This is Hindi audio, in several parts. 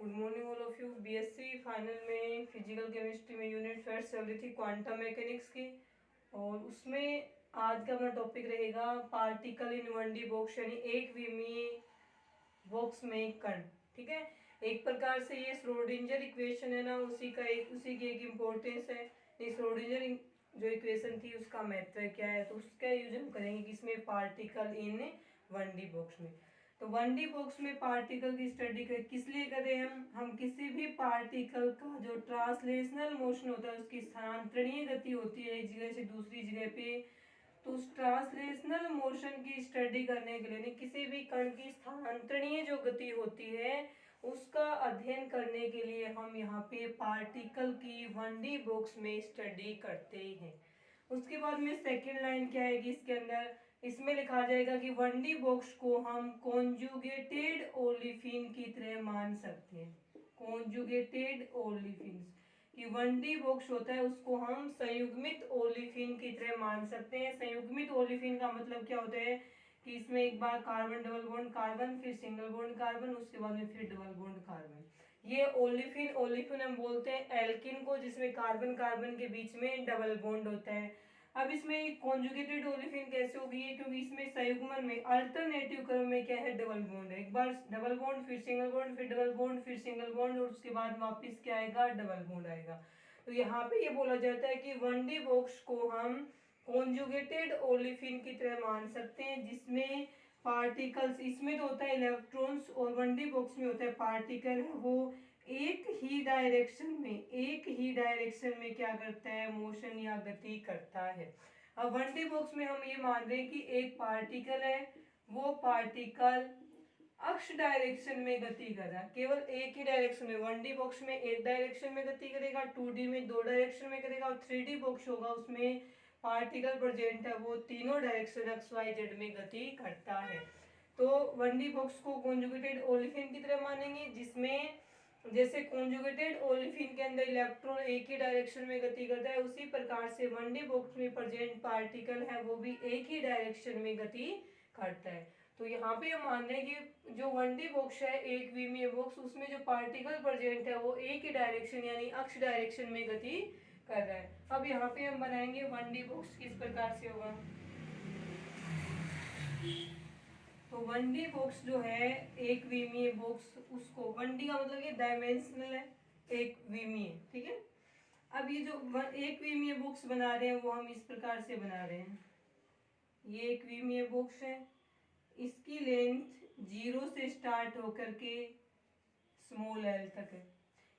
Good morning all of you. BSc final में फिजिकल केमिस्ट्री में यूनिट फेस्ट चल रही थी क्वांटम मैकेनिक्स की, और उसमें आज का अपना टॉपिक रहेगा पार्टिकल इन 1D बॉक्स, यानी एक विमीय बॉक्स में कण। ठीक है, एक प्रकार से ये श्रोडिंजर इक्वेशन है ना, उसी की एक इम्पोर्टेंस है। श्रोडिंजर जो इक्वेशन थी उसका महत्व क्या है, तो उसका यूज हम करेंगे किसमें, पार्टिकल इन 1D बॉक्स में। तो 1D बॉक्स में पार्टिकल की स्टडी किस लिए करें हम किसी भी पार्टिकल का जो ट्रांसलेशनल मोशन होता है, उसकी स्थानांतरणीय गति होती है एक जगह से दूसरी जगह पे, तो उस ट्रांसलेशनल मोशन की स्टडी करने के लिए, किसी भी कण की स्थानांतरणीय जो गति होती है उसका अध्ययन करने के लिए हम यहाँ पे पार्टिकल की 1D बॉक्स में स्टडी करते हैं। उसके बाद में सेकेंड लाइन क्या आएगी इसके अंदर, इसमें लिखा जाएगा कि 1D बॉक्स को हम कॉन्जुगेटेड ओलिफिन की तरह मान सकते हैं। कॉन्जुगेटेड ओलिफिन कि 1D बॉक्स होता है उसको हम संयुग्मित ओलिफिन की तरह मान सकते हैं। संयुग्मित ओलिफिन का मतलब क्या होता है कि इसमें एक बार कार्बन डबल बॉन्ड कार्बन, फिर सिंगल बॉन्ड कार्बन, उसके बाद में फिर डबल बॉन्ड कार्बन। ये ओलिफिन हम बोलते हैं एल्किन को, जिसमें कार्बन कार्बन के बीच में डबल बॉन्ड होता है। अब इसमें कॉन्जुगेटेड ओलिफिन कैसे होगी है, क्योंकि इसमें संयुग्मन में अल्टरनेटिव क्रम में क्या है, डबल बॉन्ड है। एक बार डबल बॉन्ड, फिर सिंगल बॉन्ड, फिर डबल बॉन्ड, फिर सिंगल बॉन्ड, और उसके बाद वापिस क्या आएगा, डबल बॉन्ड आएगा। तो यहाँ पे ये बोला जाता है कि 1D बॉक्स को हम कॉन्जुगेटेड ओलिफिन की तरह मान सकते हैं, जिसमें पार्टिकल्स, इसमें तो होता है इलेक्ट्रॉन्स, और 1D बॉक्स में होता है पार्टिकल, वो एक ही डायरेक्शन में क्या करता है, मोशन या गति करता है। अब 1D बॉक्स में हम ये मान रहे हैं कि एक पार्टिकल है, वो पार्टिकल अक्ष डायरेक्शन में गति कर रहा है, केवल एक ही डायरेक्शन में। 1D बॉक्स में एक डायरेक्शन में गति करेगा, 2D में दो डायरेक्शन में करेगा, और 3D बॉक्स होगा उसमें पार्टिकल प्रेजेंट है वो तीनों डायरेक्शन एक्स वाई जेड में गति करता है। तो 1D बॉक्स को कॉन्जुगेटेड ओलिफिन की तरह मानेंगे, जिसमें जैसे कॉन्जुगेटेड ओलिफिन के अंदर इलेक्ट्रॉन एक ही डायरेक्शन में गति करता है, उसी प्रकार से 1D बॉक्स में प्रेजेंट पार्टिकल है वो भी एक ही डायरेक्शन में गति करता है। तो यहाँ पे हम मान रहे हैं कि जो 1D बॉक्स है, एक विमीय बॉक्स, उसमें जो पार्टिकल प्रेजेंट है वो एक ही डायरेक्शन यानी अक्ष डायरेक्शन में गति कर रहा है। अब यहाँ पे हम बनाएंगे 1D बॉक्स किस प्रकार से होगा। तो 1D बॉक्स जो है, एक विमीय बॉक्स, उसको 1D का मतलब ये डायमेंशनल है, एक विमीय। ठीक है, अब ये जो एक विमीय बॉक्स बना रहे हैं वो हम इस प्रकार से बना रहे हैं। ये एक विमीय बॉक्स है, इसकी लेंथ 0 से स्टार्ट होकर के स्मॉल l तक है।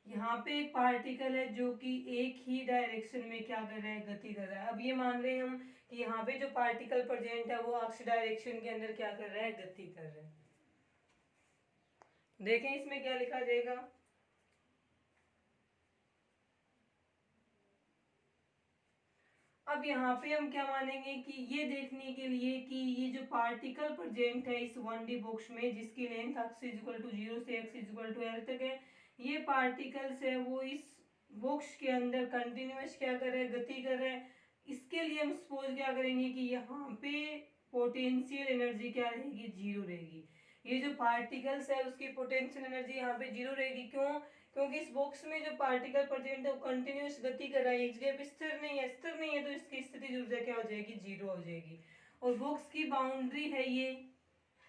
यहाँ पे एक पार्टिकल है जो कि एक ही डायरेक्शन में क्या कर रहा है, गति कर रहा है। अब ये मान रहे हैं हम कि यहाँ पे जो पार्टिकल प्रेजेंट है वो अक्ष डायरेक्शन के अंदर क्या कर रहा है, गति कर रहा है। देखें इसमें क्या लिखा जाएगा, अब यहाँ पे हम क्या मानेंगे कि ये देखने के लिए कि ये जो पार्टिकल प्रेजेंट है इस 1D बॉक्स में, जिसकी लेंथ x इक्वल टू 0 से x इक्वल टू l तक है, ये पार्टिकल्स है वो इस बॉक्स के अंदर कंटिन्यूअस क्या कर रहे हैं, गति कर रहे हैं। इसके लिए हम सपोज क्या करेंगे कि यहाँ पे पोटेंशियल एनर्जी क्या रहेगी, 0 रहेगी। ये जो पार्टिकल्स है उसकी पोटेंशियल एनर्जी यहाँ पे 0 रहेगी। क्यों, क्योंकि इस बॉक्स में जो पार्टिकल प्रेजेंट है वो कंटिन्यूअस गति कर रहा है, एक जगह पे स्थिर नहीं है, तो इसकी स्थिति ऊर्जा क्या हो जाएगी, 0 हो जाएगी। और बॉक्स की बाउंड्री है, ये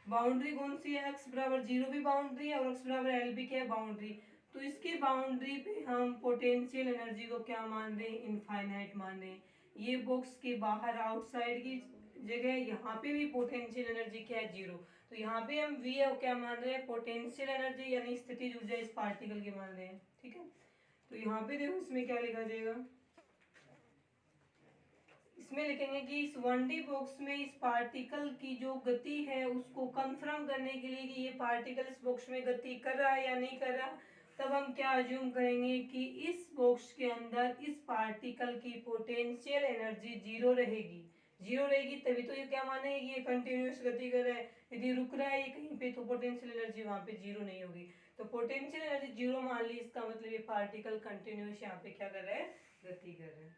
बाउंड्री कौन सी है, x बराबर 0 भी बाउंड्री है और x बराबर l भी क्या है, बाउंड्री। तो इसकी बाउंड्री पे हम पोटेंशियल एनर्जी को क्या मान रहे हैं, इनफाइनाइट मान रहे हैं। ये बॉक्स के बाहर आउटसाइड की जगह, यहाँ पे भी पोटेंशियल एनर्जी क्या है, 0। तो यहाँ पे हम v क्या मान रहे हैं, पोटेंशियल एनर्जी यानी स्थितिज ऊर्जा इस पार्टिकल की मान रहे हैं। ठीक है, तो यहाँ पे देखो इसमें क्या लिखा जाएगा, इसमें लिखेंगे कि इस 1D बॉक्स में इस पार्टिकल की जो गति है उसको कंफर्म करने के लिए कि ये पार्टिकल इस बॉक्स में गति कर रहा है या नहीं कर रहा, तब हम क्या अज्यूम करेंगे कि इस बॉक्स के अंदर इस पार्टिकल की पोटेंशियल एनर्जी 0 रहेगी। 0 रहेगी तभी तो ये क्या माने ये कंटिन्यूअस गति कर रहा है। यदि रुक रहा है ये कहीं पे तो पोटेंशियल एनर्जी वहां पे 0 नहीं होगी। तो पोटेंशियल एनर्जी 0 मान ली, इसका मतलब ये पार्टिकल कंटिन्यूअस यहाँ पे क्या कर रहा है, गति कर रहा है।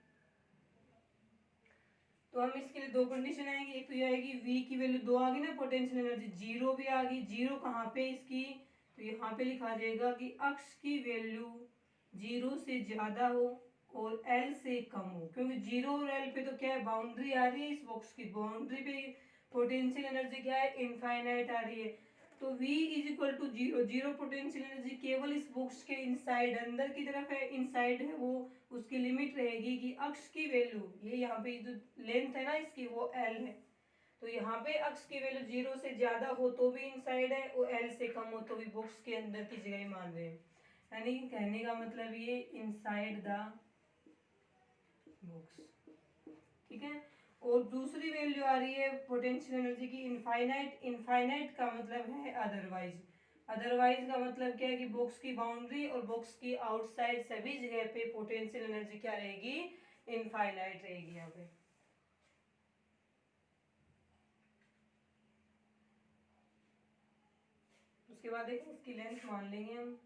तो हम इसके लिए दो कंडीशन आएगी, एक तो ये आएगी v की वैल्यू 2 आ गई ना, पोटेंशियल एनर्जी 0 भी आ गई। 0 कहाँ पे इसकी, तो यहाँ पे लिखा जाएगा कि अक्ष की वैल्यू 0 से ज़्यादा हो और L से कम हो, क्योंकि 0 और L पे तो क्या है, बाउंड्री आ रही है इस बॉक्स की, बाउंड्री पे पोटेंशियल एनर्जी क्या है, इनफाइनाइट आ रही है। तो V is equal to 0, 0 potential energy केवल इस बॉक्स के इनसाइड, अंदर की तरफ है, इनसाइड है वो, उसकी लिमिट रहेगी कि अक्ष की वैल्यू, ये यहाँ पे जो लेंथ है ना इसकी वो L है, तो यहाँ पे अक्ष की वैल्यू 0 से ज्यादा हो तो भी इनसाइड है और L से कम हो तो भी बॉक्स के अंदर की जगह मान रहे हैं, यानी कहने का मतलब ये इनसाइड द बॉक्स। ठीक है, और दूसरी वैल्यू आ रही है पोटेंशियल एनर्जी की इनफाइनाइट, इनफाइनाइट का मतलब है अदरवाइज, अदरवाइज का मतलब क्या है कि बॉक्स की बाउंड्री और बॉक्स की आउटसाइड सभी जगह पे पोटेंशियल एनर्जी क्या रहेगी, इनफाइनाइट रहेगी यहाँ पे। उसके बाद देखिए इसकी लेंथ मान लेंगे हम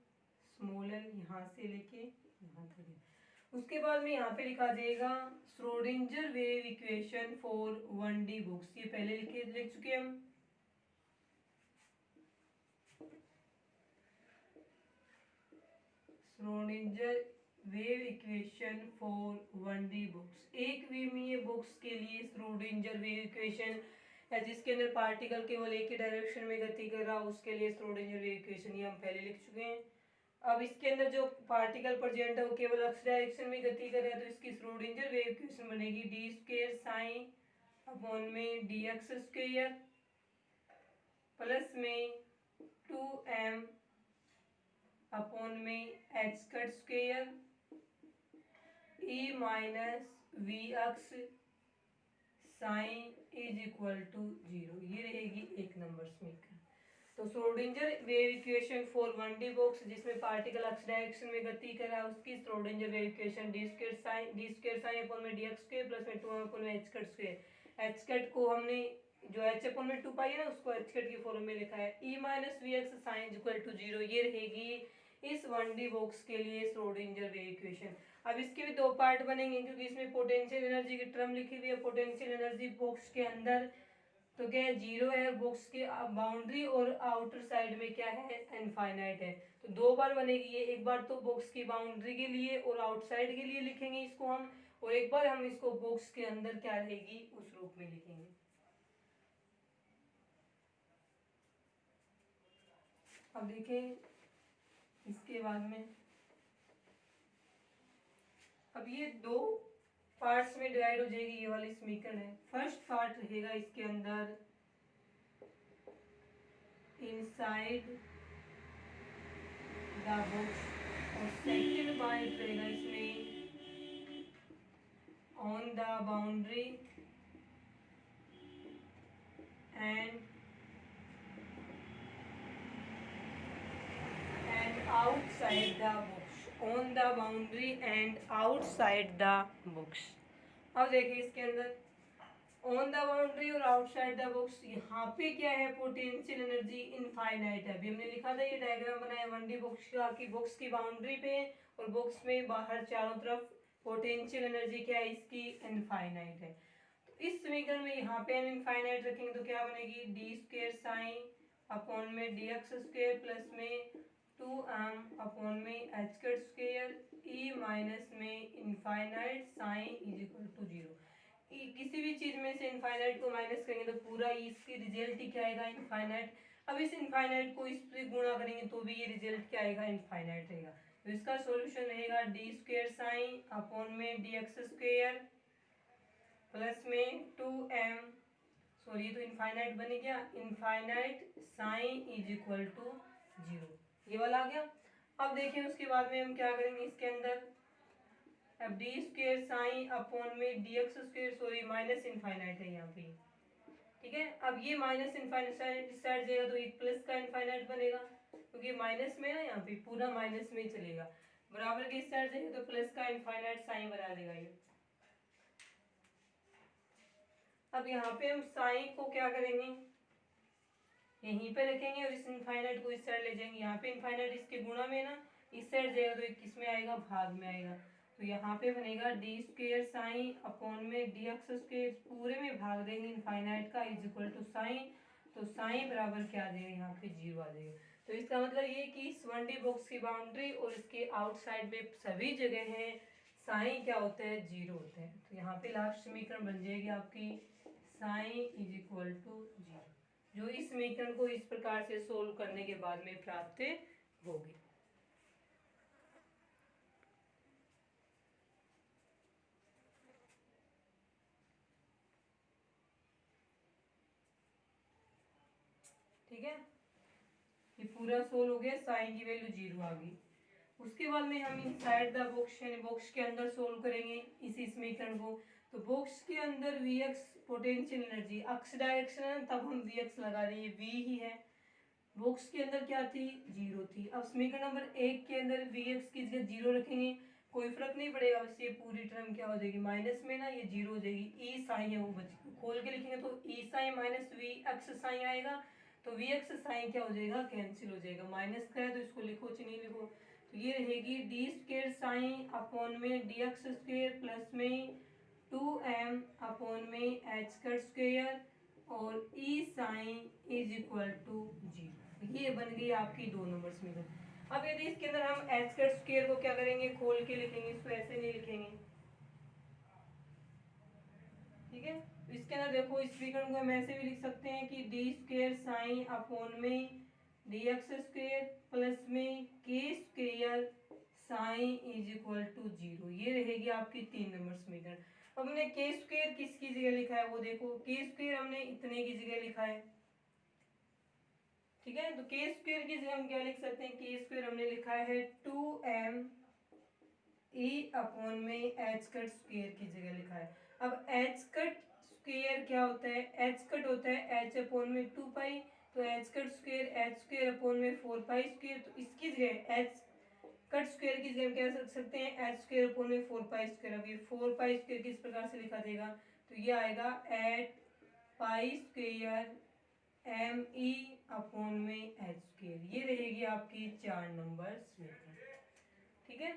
स्मॉल एल, यहाँ से लेके यहाँ तक। उसके बाद में यहाँ पे लिखा जाएगा Schrödinger wave equation for 1D books, ये पहले लिख चुके हम। Schrödinger wave equation for 1D books, एक विमीय बुक्स के लिए श्रोडिंजर वेव इक्वेशन या जिसके अंदर पार्टिकल केवल एक ही डायरेक्शन में गति कर रहा, उसके लिए श्रोडिंजर वेव इक्वेशन ये हम पहले लिख चुके हैं। अब इसके अंदर जो पार्टिकल प्रेजेंट है वो केवल एक्स डायरेक्शन में गति कर रहा है, तो इसकी श्रोडिंजर वेव इक्वेशन बनेगी डी स्क्वायर साइन अपॉन में डी एक्स स्क्वायर प्लस में 2m अपॉन में h cut square e minus we x sine is equal to 0, ये रहेगी एक नंबर समीकरण। तो Schrödinger wave equation for 1D box जिसमें पार्टिकल एक्स डायरेक्शन में गति कर रहा है, उसकी Schrödinger wave equation d square sine upon में डी एक्स स्क्वायर प्लस में 2 अपॉन में h cut square. H cut को हमने जो एच अपॉन में 2 पाई है ना उसको एच कट की फॉर्म में लिखा है, E minus we x sine equal to 0, ये रहेगी इस 1D बॉक्स के लिए श्रोडिंजर वेव इक्वेशन। अब इसके भी दो पार्ट बनेंगे क्योंकि इसमें पोटेंशियल एनर्जी की टर्म लिखी हुई है, पोटेंशियल एनर्जी बॉक्स के अंदर तो क्या है, 0 है, बॉक्स की बाउंड्री और आउटर साइड में क्या है, इनफाइनाइट है। तो दो बार बनेगी ये, एक बार तो बॉक्स की बाउंड्री के लिए और आउटसाइड के लिए लिखेंगे इसको हम, और एक बार हम इसको बॉक्स के अंदर क्या रहेगी उस रूप में लिखेंगे। अब देखें इसके बाद में, अब ये दो पार्ट्स में डिवाइड हो जाएगी, ये वाली समीकरण है। फर्स्ट पार्ट रहेगा इसके अंदर इनसाइड द बॉक्स और सेकंड पार्ट रहेगा इसमें on the boundary and outside the books, on the boundary and outside the books. अब देखिए इसके अंदर ऑन द बाउंड्री और आउटसाइड द बुक्स, यहाँ पे क्या है, पोटेंशियल एनर्जी इनफाइनाइट है। अभी हमने लिखा था, ये डायग्राम बनाया 1D बुक्स का कि बुक्स की बाउंड्री पे और बुक्स में बाहर चारों तरफ पोटेंशियल एनर्जी क्या है इसकी, इनफाइनाइट है। तो इस समीकरण में यहाँ पे हम इनफाइनाइट रखेंगे तो क्या बनेगी, डी स्क्वायर साइन अपॉन में डी एक्स स्क्वायर प्लस में 2m अपॉन में h cut square e minus में infinite sine is equal to 0। किसी भी चीज में से इनफाइनाइट को माइनस करेंगे तो पूरा इसकी रिजल्ट ही क्या आएगा, इनफाइनाइट। अब इस इनफाइनाइट को इस पे गुणा करेंगे तो भी ये रिजल्ट क्या आएगा, इनफाइनाइट रहेगा। तो इसका सॉल्यूशन रहेगा डी स्क्वायर साइन अपॉन में डी एक्स स्क्वायर प्लस में 2m, सॉरी ये तो इनफाइनाइट बन गया, infinite sine is equal to 0, ये वाला आ गया। अब देखिए उसके बाद में हम क्या करेंगे इसके अंदर, अब डी स्क्वायर साइन अपॉन में d x square, sorry minus infinite है यहाँ पे, ठीक है। अब ये माइनस इनफाइनाइट इस साइड जाएगा तो एक प्लस का इनफाइनाइट बनेगा, क्योंकि माइनस में ना यहाँ पे पूरा माइनस में चलेगा, बराबर के इस साइड जाएगा तो प्लस का इनफाइनाइट साइन बना देगा ये। अब यहाँ पे हम साइन को क्या करेंगे, यहीं पे रखेंगे और इस इनफाइनाइट को इस साइड ले जाएंगे, यहाँ पे इनफाइनाइट इसके गुणा में ना इस साइड जाएगा तो एक किस में आएगा, भाग में आएगा। तो यहाँ पे बनेगा डी स्क्वायर साइन अपॉन में डी एक्स स्क्वायर, पूरे में भाग देंगे इनफाइनाइट का, इज इक्वल टू साइन, तो साइन बराबर क्या आ जाएगा यहाँ पे 0 आ जाएगा। तो इसका मतलब ये कि इस 1D बॉक्स की बाउंड्री और इसके आउटसाइड में सभी जगह है साइन क्या होता है, 0 होता है। तो यहाँ पे लास्ट समीकरण बन जाएगी आपकी साइन इज इक्वल टू 0, जो इस समीकरण को इस प्रकार से सोल्व करने के बाद में प्राप्त होगी। ठीक है, ये पूरा सोल्व हो गया, साइन की वैल्यू 0 आ गई। उसके बाद में हम इनसाइड द बॉक्स यानी बॉक्स के अंदर सोल्व करेंगे इसी समीकरण को। तो बॉक्स के अंदर v x potential energy, x direction है तब हम वी एक्स लगा रहे हैं, वी ही है। बॉक्स के अंदर क्या थी, 0 थी। अब समीकरण नंबर 1 के अंदर वी एक्स की जगह 0 रखेंगे, कोई फर्क नहीं पड़ेगा, बस ये पूरी टर्म क्या हो जाएगी, माइनस में ना ये 0 हो जाएगी। ई साइन है वो बच, खोल के लिखेंगे तो E sine minus we x sine आएगा, तो वी एक्स साइन क्या हो जाएगा, कैंसिल हो जाएगा। माइनस का है तो इसको लिखो चाहे नहीं लिखो, तो ये रहेगी डी स्क्वेयर साइन अपॉन में डी एक्स स्क्वेयर प्लस में 2m अपॉन में एच कट स्क्वेयर और ई साइन इज इक्वल टू 0। ये बन गई आपकी 2 नंबर समीकरण। अब यदि इसके अंदर हम एच कट स्क्वेयर को क्या करेंगे, खोल के लिखेंगे, इसको ऐसे नहीं लिखेंगे। ठीक है, तो इसके अंदर देखो इस समीकरण को हम ऐसे भी लिख सकते हैं कि डी स्क्वेयर साइन अपॉन में डी एक्स स्क्वेयर प्लस में k square sine is equal to 0। ये रहेगी आपकी 3 नंबर समीकरण। अब हमने के स्क्वेयर किसकी जगह लिखा है वो देखो, के स्क्वेयर हमने इतने की जगह लिखा है। ठीक है, तो के स्क्वेयर की जगह हम क्या लिख सकते हैं, के स्क्वेयर हमने लिखा है 2m e अपॉन में एच कट स्क्वेयर की जगह लिखा है। अब एच कट स्क्वेयर क्या होता है, एच कट होता है एच अपॉन में 2 पाई, तो H cut square h square upon में 4 पाई स्क्वेयर, तो इसकी जगह एच कट स्क्वायर की जगह क्या रख सकते हैं, एच स्क्वायर अपॉन में 4 पाई स्क्वायर। अब ये 4 पाई स्क्वायर किस प्रकार से लिखा जाएगा, तो ये आएगा 8 pi square m e upon में एच स्क्वायर। ये रहेगी आपकी 4 नंबर समीकरण। ठीक है,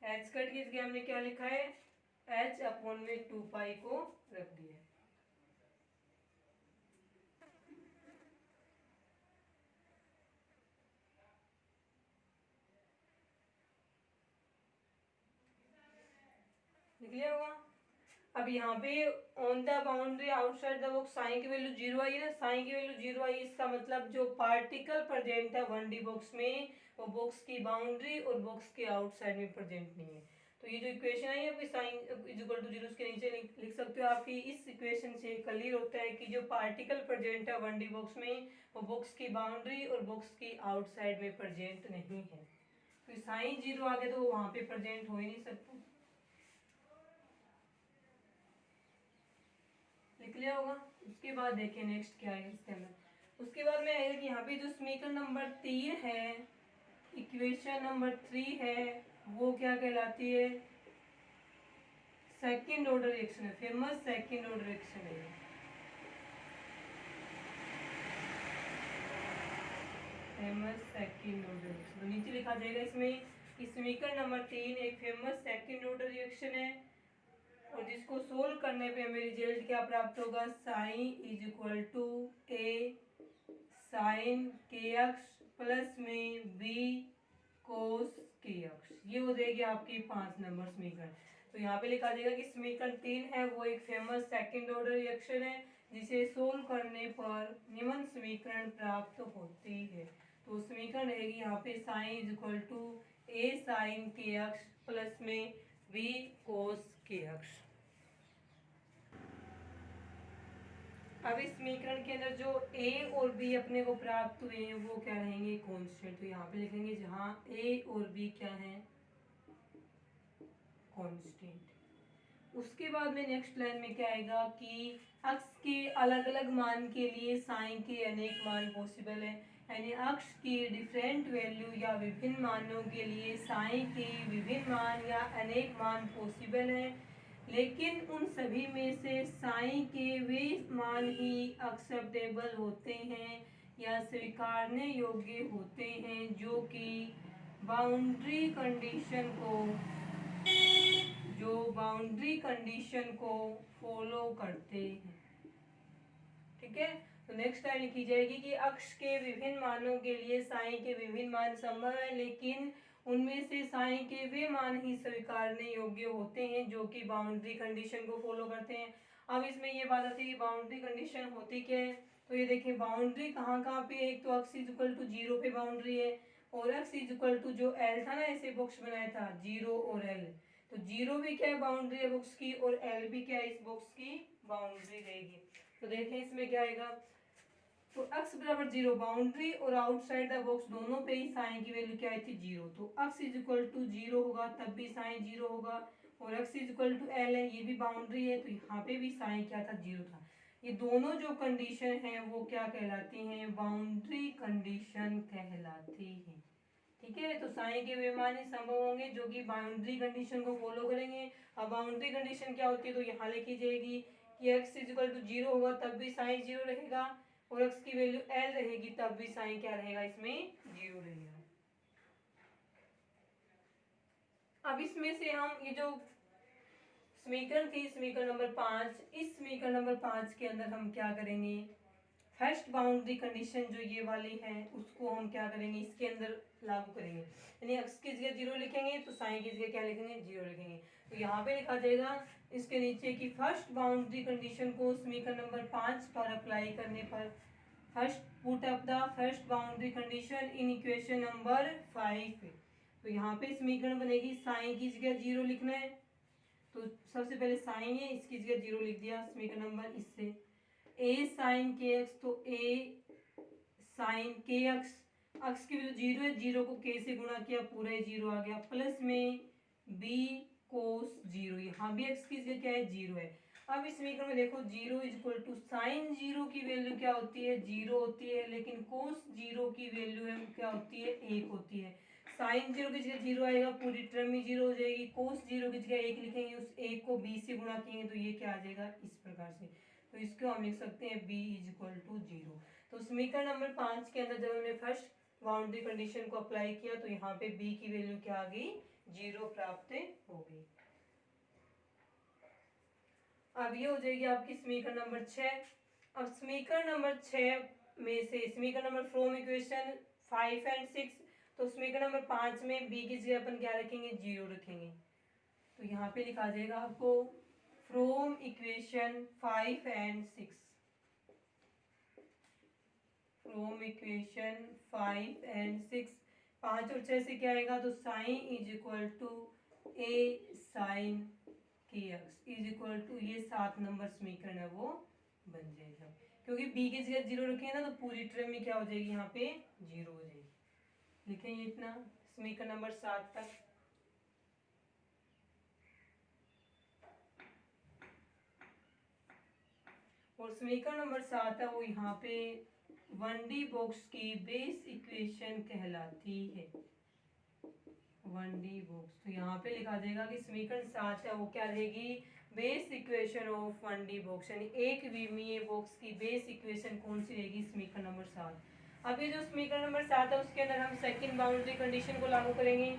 एच कट की जगह हमने क्या लिखा है, एच अपॉन में 2 पाई को रख दिया। लिख लिया होगा। अब यहाँ पे on the boundary outside the box sine की वैल्यू 0 आई है ना, साइन की वैल्यू 0 आई, इसका मतलब जो पार्टिकल प्रेजेंट है 1D बॉक्स में वो बॉक्स की बाउंड्री और बॉक्स के आउटसाइड में प्रेजेंट नहीं है। तो ये जो इक्वेशन है आपकी साइन इज इक्वल टू 0, उसके नीचे लिख सकते हो। आपकी इस इक्वेशन से क्लियर होता है कि जो पार्टिकल प्रेजेंट है 1D बॉक्स में वो बॉक्स की बाउंड्री और बॉक्स की आउटसाइड में प्रेजेंट नहीं है। तो साइन 0 आ गया तो वो वहाँ पे प्रेजेंट हो ही नहीं सकता। लिख लिया होगा। उसके बाद देखिए नेक्स्ट क्या है इसके अंदर। उसके बाद में आएगा कि यहाँ पे जो समीकरण नंबर 3 है, इक्वेशन नंबर 3 है, वो क्या कहलाती है, सेकंड ऑर्डर रिएक्शन है, फेमस सेकंड ऑर्डर रिएक्शन है। फेमस सेकंड ऑर्डर रिएक्शन तो नीचे लिखा जाएगा इसमें कि समीकरण नंबर 3 एक फेमस सेकंड ऑर्डर रिएक्शन है और जिसको सोल्व करने पे हमें रिजल्ट क्या प्राप्त होगा, sine is equal to a sine k x plus में बी कोस के एक्स। ये हो जाएगी आपकी 5 नंबर समीकरण। तो यहाँ पे लिखा जाएगा कि समीकरण 3 है वो एक फेमस सेकंड ऑर्डर रिएक्शन है जिसे सोल्व करने पर निम्न समीकरण प्राप्त होती है। तो समीकरण रहेगी यहाँ पे sine is equal to a sine k x plus में बी कोस के एक्स। अब इस समीकरण के अंदर जो ए और बी अपने को प्राप्त हुए हैं वो क्या रहेंगे, कांस्टेंट। तो यहाँ पे लिखेंगे जहाँ ए और बी क्या है, कांस्टेंट। उसके बाद में नेक्स्ट लाइन में क्या आएगा कि अक्ष के अलग अलग मान के लिए साइन के अनेक मान पॉसिबल है, यानी अक्ष की डिफरेंट वैल्यू या विभिन्न मानों के लिए साइन के विभिन्न मान या अनेक मान पॉसिबल है, लेकिन उन सभी में से साइन के वे मान ही एक्सेप्टेबल होते हैं या स्वीकारने योग्य होते हैं जो कि बाउंड्री कंडीशन को फॉलो करते हैं। ठीक है, तो नेक्स्ट लाइन लिखी जाएगी कि अक्ष के विभिन्न मानों के लिए साइन के विभिन्न मान संभव है, लेकिन उनमें से साइन के वे मान ही स्वीकारने योग्य होते हैं जो कि बाउंड्री कंडीशन को फॉलो करते हैं। अब इसमें ये बात आती है कि बाउंड्री कंडीशन होती क्या है, तो ये देखिए बाउंड्री कहाँ कहाँ पे, एक तो x इज इक्वल टू 0 पे बाउंड्री है, और x इज इक्वल टू जो l था ना, ऐसे बॉक्स बनाया था 0 और l, तो 0 भी क्या है बाउंड्री है बॉक्स की, और l भी क्या है इस बॉक्स की बाउंड्री रहेगी। तो देखें इसमें क्या आएगा, तो x बराबर 0 बाउंड्री और आउटसाइड द बॉक्स दोनों पे ही साइन की वैल्यू क्या आई थी 0, तो x इज इक्वल टू 0 होगा तब भी साइन 0 होगा, और x is equal to l है, ये भी बाउंड्री है, तो यहाँ पे भी साइन क्या था 0 था। ये दोनों जो कंडीशन है वो क्या कहलाती हैं, बाउंड्री कंडीशन कहलाती है। ठीक है, तो साइन के वे मान ही संभव होंगे जो कि बाउंड्री कंडीशन को फॉलो करेंगे। अब बाउंड्री कंडीशन क्या होती है, तो यहाँ लिखी जाएगी कि x इज इक्वल टू 0 होगा तब भी साइन 0 रहेगा, और x की वैल्यू l रहेगी तब भी साइन क्या रहेगा, इसमें 0 रहेगा। अब इसमें से हम ये जो समीकरण थी समीकरण नंबर 5, इस समीकरण नंबर 5 के अंदर हम क्या करेंगे, फर्स्ट बाउंड्री कंडीशन जो ये वाली है उसको हम क्या करेंगे, इसके अंदर लागू करेंगे, यानी x की जगह 0 लिखेंगे तो साइन की जगह क्या लिखेंगे 0 लिखेंगे। तो यहाँ पे लिखा जाएगा इसके नीचे की फर्स्ट बाउंड्री कंडीशन को समीकरण नंबर 5 पर अप्लाई करने पर, first put up the first boundary condition in equation number 5। तो यहाँ पे समीकरण बनेगी, साइन की जगह 0 लिखना है, तो सबसे पहले साइन है इसकी जगह 0 लिख दिया समीकरण नंबर इससे, a साइन के एक्स, तो a sine k x, x की वैल्यू 0 है, 0 को k से गुणा किया पूरा ही 0 आ गया, प्लस में b कोस 0, यहाँ भी x की जगह क्या है 0 है। अब इस समीकरण में देखो 0 इज इक्वल टू साइन 0 की वैल्यू क्या होती है 0 होती है, लेकिन कोस 0 की वैल्यू है क्या होती है 1 होती है। साइन 0 की जगह 0 आएगा, पूरी टर्म ही 0 हो जाएगी, कोस 0 की जगह 1 लिखेंगे, उस 1 को b से गुणा किएंगे तो ये क्या आ जाएगा इस प्रकार से, तो इसको हम लिख सकते हैं b इज इक्वल टू 0। तो समीकरण नंबर 5 के अंदर जब हमने फर्स्ट बाउंड्री कंडीशन को अप्लाई किया तो यहाँ पे b की वैल्यू क्या आ गई 0 प्राप्त हो गई। अब ये हो जाएगी आपकी समीकरण नंबर 6। अब समीकरण नंबर 6 में से समीकरण नंबर फ्रॉम इक्वेशन 5 एंड 6, तो समीकरण नंबर 5 में b की जगह अपन क्या रखेंगे 0 रखेंगे, तो यहाँ पे लिखा जाएगा आपको from equation 5 and 6, from equation 5 and 6, 5 और 6 से क्या आएगा, तो sine is equal to a sine k x is equal to, ये 7 नंबर समीकरण है वो बन जाएगा, क्योंकि b की जगह 0 रखेंगे ना तो पूरी टर्म में क्या हो जाएगी यहाँ पे 0 हो जाएगी। लिखेंगे इतना समीकरण नंबर 7 तक। और समीकरण नंबर 7 है वो यहाँ पे 1D बॉक्स की बेस इक्वेशन कहलाती है, 1D बॉक्स, तो यहाँ पे लिखा जाएगा कि समीकरण 7 है वो क्या रहेगी base equation of 1D box, यानी एक विमीय बॉक्स की बेस इक्वेशन कौन सी रहेगी समीकरण नंबर 7। अब ये जो समीकरण नंबर 7 है उसके अंदर हम सेकंड बाउंड्री कंडीशन को लागू करेंगे।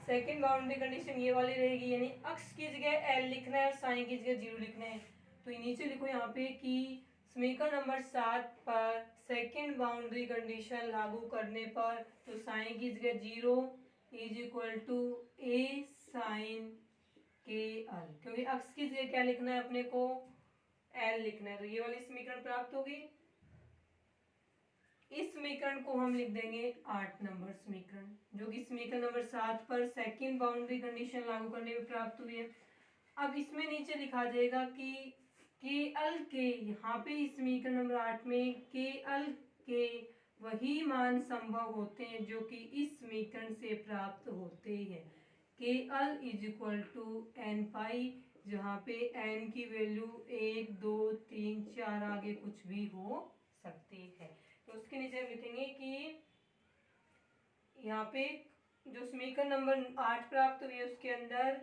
सेकंड बाउंड्री कंडीशन ये वाली रहेगी, यानी x की जगह l लिखना है और साइन की जगह 0 लिखना है, तो नीचे लिखो यहाँ पे कि समीकरण नंबर 7 पर सेकंड बाउंड्री कंडीशन लागू करने पर, तो साइन की जगह 0 is equal to a sine k l, क्योंकि x की जगह क्या लिखना है अपने को l लिखना है, तो ये वाली समीकरण प्राप्त होगी। इस समीकरण को हम लिख देंगे 8 नंबर समीकरण, जो कि समीकरण नंबर 7 पर सेकंड बाउंड्री कंडीशन लागू करने में प्राप्त हुई है। अब इसमें नीचे लिखा जाएगा कि के एल के, यहाँ पे इस समीकरण नंबर 8 में के एल के वही मान संभव होते हैं जो कि इस समीकरण से प्राप्त होते हैं। K L is equal to N pi, जहाँ पे एन की वैल्यू 1 2 3 4 आगे कुछ भी हो सकती है। तो उसके नीचे हम लिखेंगे कि यहाँ पे जो समीकरण नंबर 8 प्राप्त हुई है उसके अंदर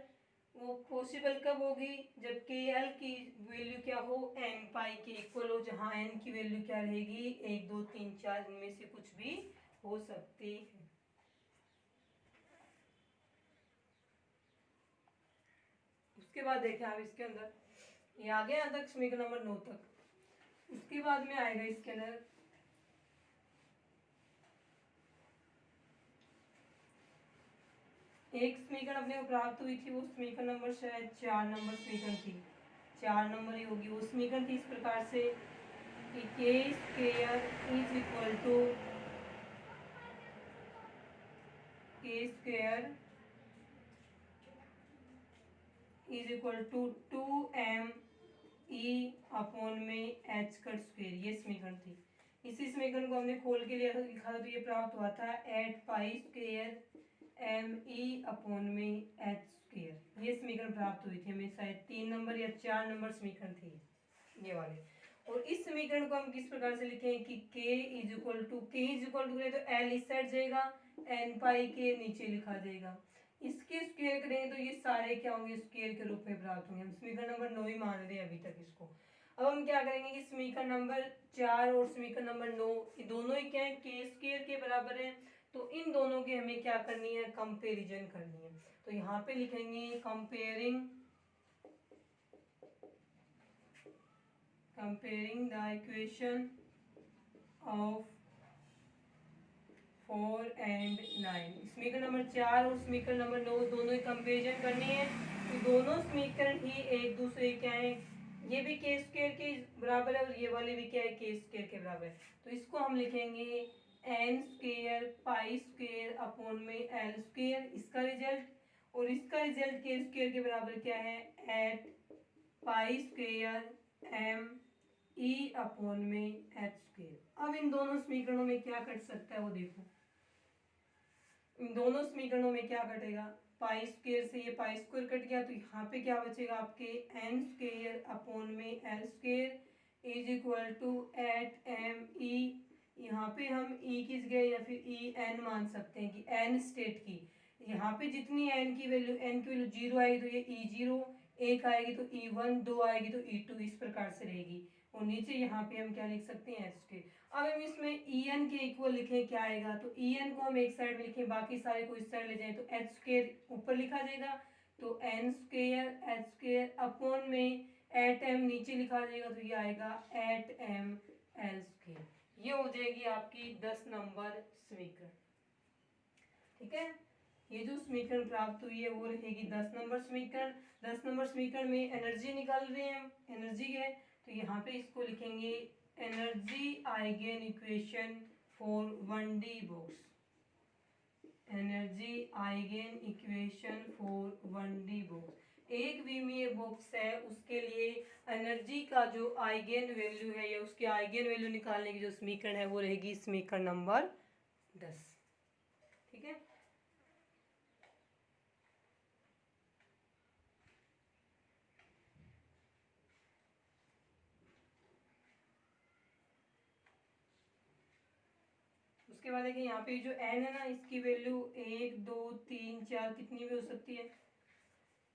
वो पॉसिबल कब होगी, जब के एल की वैल्यू क्या हो एन पाई के इक्वल हो, जहाँ एन की वैल्यू क्या रहेगी 1 2 3 4 इनमें से कुछ भी हो सकती है। उसके बाद देखें आप इसके अंदर ये आ गया तक समीकरण नंबर 9 तक। उसके बाद में आएगा इसके अंदर। एक समीकरण अपने को प्राप्त हुई थी, वो समीकरण नंबर शायद 4 नंबर समीकरण थी, 4 नंबर ही होगी वो समीकरण थी इस प्रकार से कि k square is equal to k square is equal to 2m e upon में एच कट स्क्वायर, ये समीकरण थी। इसी समीकरण को हमने खोल के लिखा था, तो ये प्राप्त हुआ था 8 pi square m e upon में एच स्क्वायर, ये समीकरण प्राप्त हुई थी हमें, शायद 3 नंबर या 4 नंबर समीकरण थी ये वाले। और इस समीकरण को हम किस प्रकार से लिखें कि k इज इक्वल टू करें तो l इस साइड जाएगा, n पाई के नीचे लिखा जाएगा, इसके स्क्वायर करेंगे तो ये सारे क्या होंगे, स्क्वायर के रूप में प्राप्त होंगे। हम समीकरण नंबर 9 ही मान रहे हैं अभी तक इसको। अब हम क्या करेंगे कि समीकरण नंबर 4 और समीकरण नंबर 9 ये दोनों ही क्या है, के स्क्वायर के बराबर है, तो इन दोनों की हमें क्या करनी है, कंपेरिजन करनी है। तो यहाँ पे लिखेंगे comparing the equation of 4 and 9, समीकरण नंबर 4 और समीकरण नंबर 9 दोनों ही कंपेरिजन करनी है। तो दोनों समीकरण ही एक दूसरे क्या है, ये भी के स्क्वायर के बराबर है और ये वाले भी क्या है, के स्क्वायर के बराबर है। तो इसको हम लिखेंगे n square pi square upon में एल स्क्वायर, इसका रिजल्ट, और इसका रिजल्ट के स्क्वायर के बराबर क्या है, 8 pi square m e upon में एच स्क्वायर। अब इन दोनों समीकरणों में क्या कट सकता है वो देखो, इन दोनों समीकरणों में क्या कटेगा, पाई स्क्वायर से ये पाई स्क्वायर कट गया, तो यहाँ पे क्या बचेगा आपके एन स्क्वायर अपॉन में l square is equal to 8m e, यहाँ पे हम ई की जगह या फिर ई एन मान सकते हैं कि एन स्टेट की, यहाँ पे जितनी एन की वैल्यू 0 आएगी तो ये ई 0, 1 आएगी तो ई 1, 2 आएगी तो ई 2, इस प्रकार से रहेगी। और नीचे यहाँ पे हम क्या लिख सकते हैं, एच स्क्वायर। अब हम इसमें ई एन के इक्वल लिखें क्या आएगा, तो ई एन को हम एक साइड में लिखें, बाकी सारे को इस साइड ले जाएं, तो एच स्क्वायर ऊपर लिखा जाएगा, तो n square h square upon में 8m नीचे लिखा जाएगा, तो ये आएगा 8m एल स्क्वायर। ये हो जाएगी आपकी 10 नंबर समीकरण। ठीक है, ये जो समीकरण प्राप्त हुई है वो रहेगी 10 नंबर समीकरण। 10 नंबर समीकरण में एनर्जी निकाल रहे हैं हम, एनर्जी है, तो यहाँ पे इसको लिखेंगे energy eigen equation for 1D box, energy eigen equation for 1D box. एक विमीय बॉक्स है उसके लिए एनर्जी का जो आइगन वैल्यू है या उसके आइगन वैल्यू निकालने की जो समीकरण है वो रहेगी समीकरण नंबर 10। ठीक है, उसके बाद देखिए यहाँ पे जो n है ना, इसकी वैल्यू 1 2 3 4 कितनी भी हो सकती है।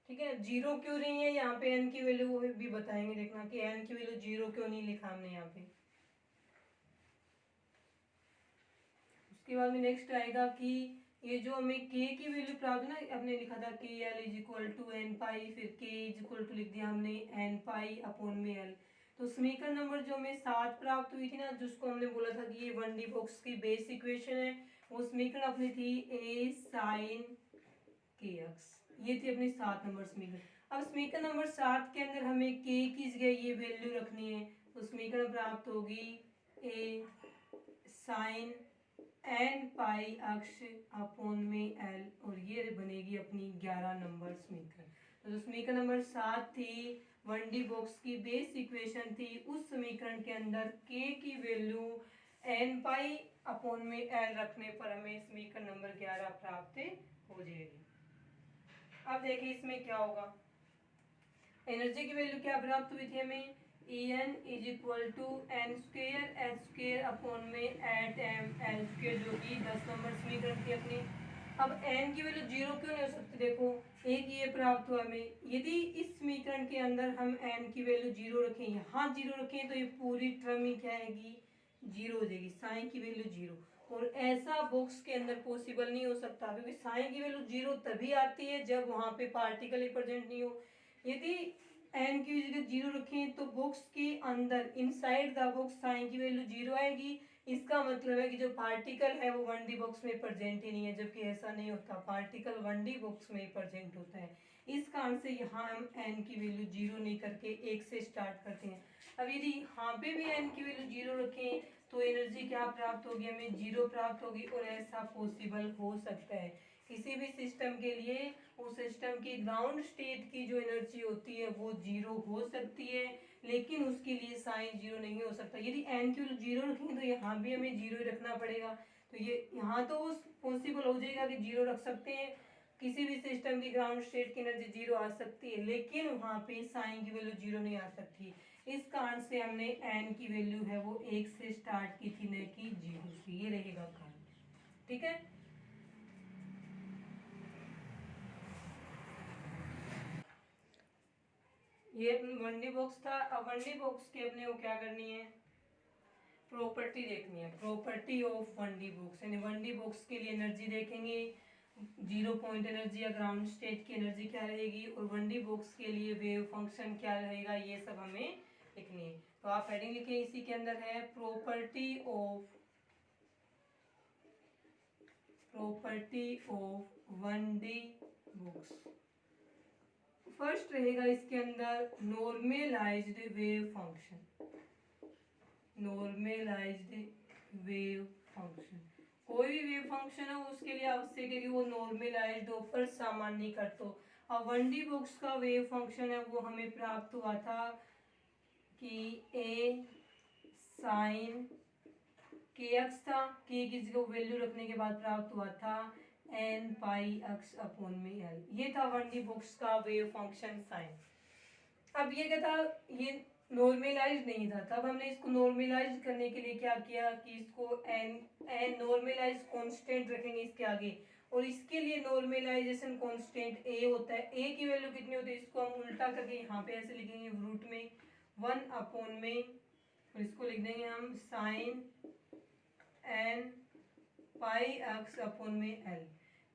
ठीक है, 0 क्यों नहीं है यहाँ पे, n की वैल्यू वो भी बताएंगे, देखना कि n की वैल्यू 0 क्यों नहीं लिखा हमने यहाँ पे। उसके बाद में नेक्स्ट आएगा कि ये जो हमें k की वैल्यू प्राप्त ना, हमने लिखा था कि l is equal to N pi, फिर k इज इक्वल टू लिख दिया हमने एन पाई अपॉन में l। तो समीकरण नंबर जो हमें 7 प्राप्त हुई थी ना, जिसको हमने बोला था कि ये 1D बॉक्स की बेस इक्वेशन है, वो समीकरण अपनी थी a साइन kx, ये थी अपनी 7 नंबर समीकरण। अब समीकरण नंबर 7 के अंदर हमें k की जगह ये वैल्यू रखनी है, तो समीकरण प्राप्त होगी a साइन एन पाई अक्ष अपॉन में एल, और ये बनेगी अपनी 11 नंबर समीकरण। तो जो समीकरण नंबर 7 थी 1D बॉक्स की बेस इक्वेशन थी, उस समीकरण के अंदर k की वैल्यू एन पाई अपॉन में एल रखने पर हमें समीकरण नंबर 11 प्राप्त हो जाएगी। अब देखिए इसमें क्या होगा, एनर्जी की वैल्यू क्या प्राप्त हुई थी हमें, e n is equal to n square h square upon में 8m एल स्क्वेयर, जो कि 10 नंबर समीकरण थी अपनी। अब n की वैल्यू 0 क्यों नहीं हो सकती, देखो एक ये प्राप्त हुआ हमें, यदि इस समीकरण के अंदर हम n की वैल्यू 0 रखें, यहाँ 0 रखें, तो ये पूरी टर्म ही क्या आएगी, 0 हो जाएगी, साइन की वैल्यू 0। और ऐसा बॉक्स के अंदर पॉसिबल नहीं हो सकता, क्योंकि साइन की वैल्यू 0 तभी आती है जब वहाँ पे पार्टिकल ही प्रेजेंट नहीं हो। यदि एन की जगह 0 रखें तो बॉक्स के अंदर इनसाइड द बॉक्स साइन की वैल्यू 0 आएगी। इसका मतलब है कि जो पार्टिकल है वो 1D बॉक्स में प्रेजेंट ही नहीं है, जबकि ऐसा नहीं होता, पार्टिकल 1D बॉक्स में प्रेजेंट होता है। इस कारण से यहाँ हम एन की वैल्यू 0 नहीं करके 1 से स्टार्ट करते हैं। अब यदि यहाँ पे भी एन की वैल्यू 0 रखें तो एनर्जी क्या प्राप्त होगी, हमें 0 प्राप्त होगी। और ऐसा पॉसिबल हो सकता है किसी भी सिस्टम के लिए, उस सिस्टम की ग्राउंड स्टेट की जो एनर्जी होती है वो 0 हो सकती है, लेकिन उसके लिए साइन 0 नहीं हो सकता। यदि एन की वैल्यू 0 रखेंगे तो यहाँ भी हमें 0 ही रखना पड़ेगा। तो ये यहाँ तो पॉसिबल हो जाएगा कि 0 रख सकते हैं, किसी भी सिस्टम की ग्राउंड स्टेट की एनर्जी 0 आ सकती है, लेकिन वहाँ पे साइन की वैल्यू 0 नहीं आ सकती। इस कारण से हमने एन की वैल्यू है वो 1 से स्टार्ट की थी, न कि 0 से। ये रहेगा कारण, ठीक है। ये 1D बॉक्स था। अब 1D बॉक्स की अपने को क्या करनी है, प्रॉपर्टी देखनी है, प्रॉपर्टी ऑफ 1D बॉक्स। यानी 1D बॉक्स के लिए एनर्जी देखेंगे, 0 पॉइंट एनर्जी या ग्राउंड स्टेट की एनर्जी क्या रहेगी, और 1D बॉक्स के लिए वेव फंक्शन क्या रहेगा, ये सब हमें लिखनी है। तो आप हेडिंग लिखिए, इसी के अंदर है property of 1D box. First रहेगा इसके अंदर normalised wave function, normalised wave function. कोई भी वेव फंक्शन है उसके लिए आवश्यक है कि वो नॉर्मलाइज्ड हो, पर सामान्यीकृत हो। अब 1D बॉक्स का वेव फंक्शन है वो हमें प्राप्त हुआ था कि ए साइन के एक्स था, के की जगह वैल्यू रखने के बाद प्राप्त हुआ था एन पाई एक्स अपॉन में एल। ये था 1D बॉक्स का वेव फंक्शन साइन। अब ये क्या था, ये नॉर्मलाइज नहीं था, तब हमने इसको नॉर्मलाइज करने के लिए क्या किया कि इसको एन एन नॉर्मलाइज कांस्टेंट रखेंगे इसके आगे, और इसके लिए नॉर्मलाइजेशन कांस्टेंट ए होता है। ए की वैल्यू कितनी होती है, इसको हम उल्टा करके यहाँ पे ऐसे लिखेंगे रूट में 1 अपॉन में, और इसको लिख देंगे हम sign n pi x upon में एल।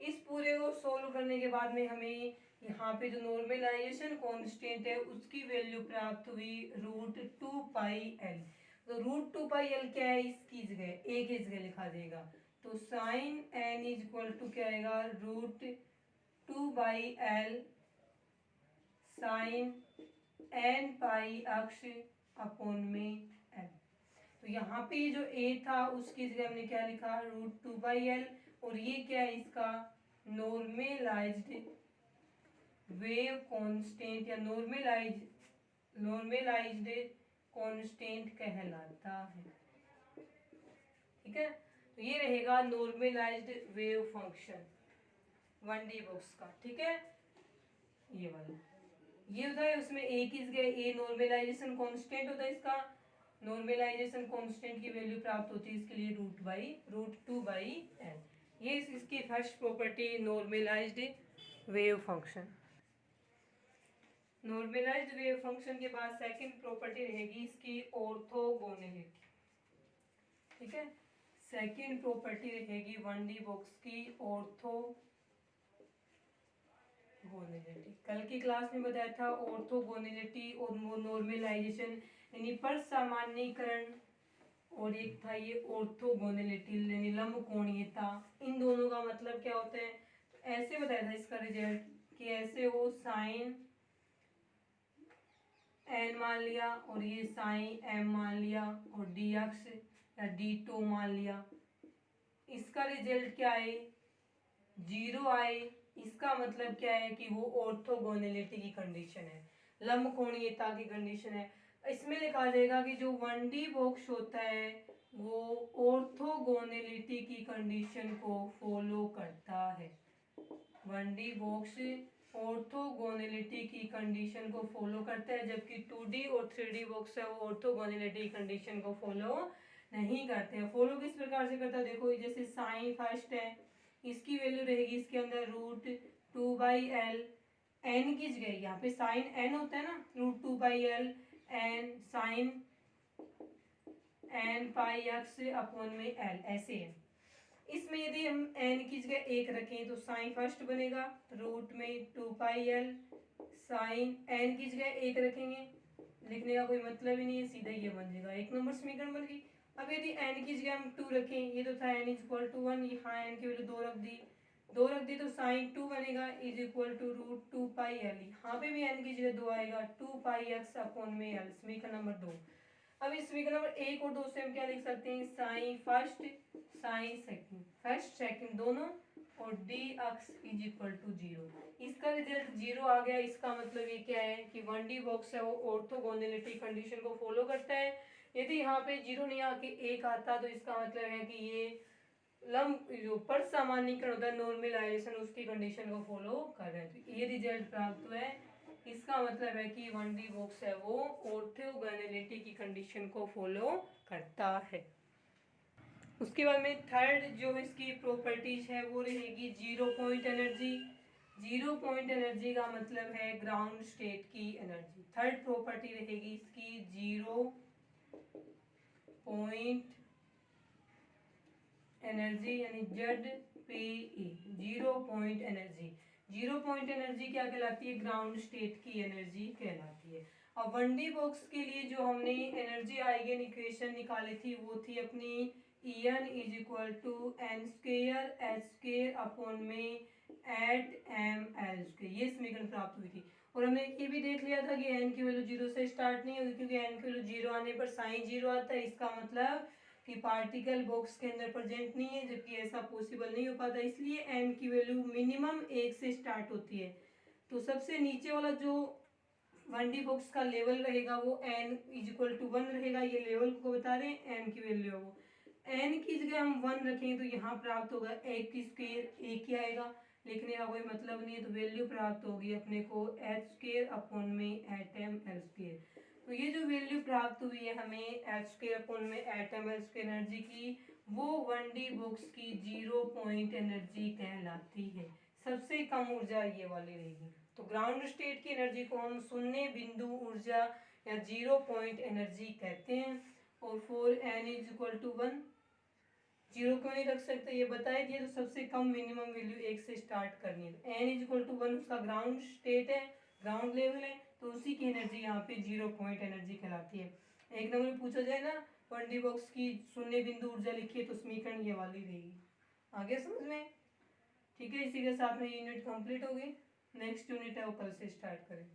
इस पूरे को सोल्व करने के बाद में हमें यहाँ पे जो नॉर्मलाइजेशन कांस्टेंट है उसकी वैल्यू प्राप्त हुई √2πl। तो √2πl क्या है, इसकी जगह ए की जगह लिखा जाएगा। तो sine n is equal to क्या आएगा, √2/l sine n pi x upon में एल। तो यहाँ पे जो ए था उसकी जगह हमने क्या लिखा, √2/l, और ये क्या है इसका नॉर्मलाइज्ड वेव कांस्टेंट या नॉर्मलाइज्ड कांस्टेंट कहलाता है, ठीक है। तो ये रहेगा normalised wave function 1D box का, ठीक है। ये वाला ये होता है, उसमें ए की जगह ए नॉर्मलाइजेशन कांस्टेंट होता है, इसका नॉर्मलाइजेशन कांस्टेंट की वैल्यू प्राप्त होती है इसके लिए √2/l। ये इसकी first property normalised wave function. Normalised wave function के बाद सेकंड प्रॉपर्टी रहेगी इसकी ऑर्थोगोनैलिटी, ठीक है। सेकंड प्रॉपर्टी रहेगी 1D बॉक्स की ऑर्थोगोनैलिटी। कल की क्लास में बताया था ऑर्थोगोनैलिटी और नॉर्मलाइजेशन यानी पर सामान्यीकरण, और एक था ये ऑर्थोगोनैलिटी यानी लंबकोणीयता। इन दोनों का मतलब क्या होता है, तो ऐसे बताया था इसका रिजल्ट कि ऐसे हो साइन एन मान लिया और ये साइन एम मान लिया और डी एक्स या डी2 मान लिया, इसका रिजल्ट क्या है, 0 आए। इसका मतलब क्या है कि वो ऑर्थोगोनैलिटी की कंडीशन है, लंबकोणीयता की कंडीशन है। इसमें लिखा जाएगा कि जो 1D बॉक्स होता है वो ऑर्थोगोनैलिटी की कंडीशन को फॉलो करता है। 1D बॉक्स ऑर्थोगोनैलिटी की कंडीशन को फॉलो करता है, जबकि 2D और 3D बॉक्स है वो ऑर्थोगोनैलिटी कंडीशन को फॉलो नहीं करते हैं। फॉलो किस प्रकार से करता है, देखो जैसे साइन फर्स्ट है, इसकी वैल्यू रहेगी इसके अंदर √2/l, एन की जगह यहाँ पे साइन एन होता है ना, √2/l N sign n pi x upon में एल, ऐसे है। इसमें यदि हम n की जगह 1 रखें तो साइन फर्स्ट बनेगा, रूट में 2πl साइन एन की जगह 1 रखेंगे, लिखने का कोई मतलब ही नहीं है, सीधा ये बन जाएगा, 1 नंबर समीकरण बन गई। अब यदि एन की जगह हम 2 रखें, ये तो था एन इज इक्वल टू 1, यहाँ एन की वैल्यू 2 रख दी, 2 रख दी तो साइन 2 बनेगा is equal to root 2 pi l, यहाँ पे भी एन की जगह 2 आएगा, 2 पाई एक्स अपॉन में एल, समीकरण नंबर 2। अब इस समीकरण नंबर 1 और 2 से हम क्या लिख सकते हैं, sine first sine second, first second दोनों, और d x is equal to 0। इसका रिजल्ट 0 आ गया, इसका मतलब ये क्या है कि 1D बॉक्स है वो ऑर्थोगोनैलिटी कंडीशन को फॉलो करता है। यदि यहाँ पे 0 नहीं आके 1 आता तो इसका मतलब है कि ये लंब जो पर सामान्यीकरण होता है नॉर्मलाइजेशन, उसकी कंडीशन को फॉलो कर रहे हैं, तो ये रिजल्ट प्राप्त हुआ है। इसका मतलब है कि 1D बॉक्स है वो ऑर्थोगोनैलिटी की कंडीशन को फॉलो करता है। उसके बाद में थर्ड जो इसकी प्रॉपर्टीज है वो रहेगी zero point energy. Zero point energy का मतलब है ग्राउंड स्टेट की एनर्जी। थर्ड प्रॉपर्टी रहेगी इसकी जीरो पॉइंट एनर्जी, यानी ZPE, zero point energy. Zero point energy क्या कहलाती है, ग्राउंड स्टेट की एनर्जी कहलाती है। अब 1D बॉक्स के लिए जो हमने एनर्जी आइगन इक्वेशन निकाली थी वो थी अपनी En is equal to n square h square upon में एट एम एल स्क्वेयर, ये समीकरण प्राप्त हुई थी। और हमने ये भी देख लिया था कि एन की वैल्यू 0 से स्टार्ट नहीं होगी, क्योंकि एन की वैल्यू 0 आने पर साइन 0 आता है, इसका मतलब कि पार्टिकल बॉक्स के अंदर प्रेजेंट नहीं है, जबकि ऐसा पॉसिबल नहीं हो पाता, इसलिए एन की वैल्यू मिनिमम 1 से स्टार्ट होती है। तो सबसे नीचे वाला जो 1D बॉक्स का लेवल रहेगा वो n इज इक्वल टू 1 रहेगा, ये लेवल को बता रहे हैं, n की वैल्यू है वो। n की जगह हम 1 रखेंगे तो यहाँ प्राप्त होगा एक की स्क्वायर, एक ही आएगा, लिखने का कोई मतलब नहीं है, तो वैल्यू प्राप्त होगी अपने को एच स्क्वायर अपॉन में एटम एल स्क्वायर। तो ये जो वैल्यू प्राप्त हुई है हमें एच स्क्वायर अपॉन में एटम एल स्क्वायर एनर्जी की, वो 1D बॉक्स की जीरो पॉइंट एनर्जी कहलाती है। सबसे कम ऊर्जा ये वाली रहेगी। तो ग्राउंड स्टेट की एनर्जी को हम शून्य बिंदु ऊर्जा या जीरो पॉइंट एनर्जी कहते हैं। और for n is equal to 1, zero क्यों नहीं रख सकते ये बताए दिए, तो सबसे कम मिनिमम वैल्यू 1 से स्टार्ट करनी है। n इज इक्वल टू 1 उसका ग्राउंड स्टेट है, ग्राउंड लेवल है, तो उसी की एनर्जी यहाँ पे जीरो पॉइंट एनर्जी कहलाती है। एक नंबर में पूछा जाए ना 1D बॉक्स की शून्य बिंदु ऊर्जा लिखिए, तो समीकरण ये वाली रहेगी। आगे समझ में? ठीक है, इसी के साथ में यूनिट कंप्लीट हो गई। नेक्स्ट यूनिट है वो कल से स्टार्ट करें।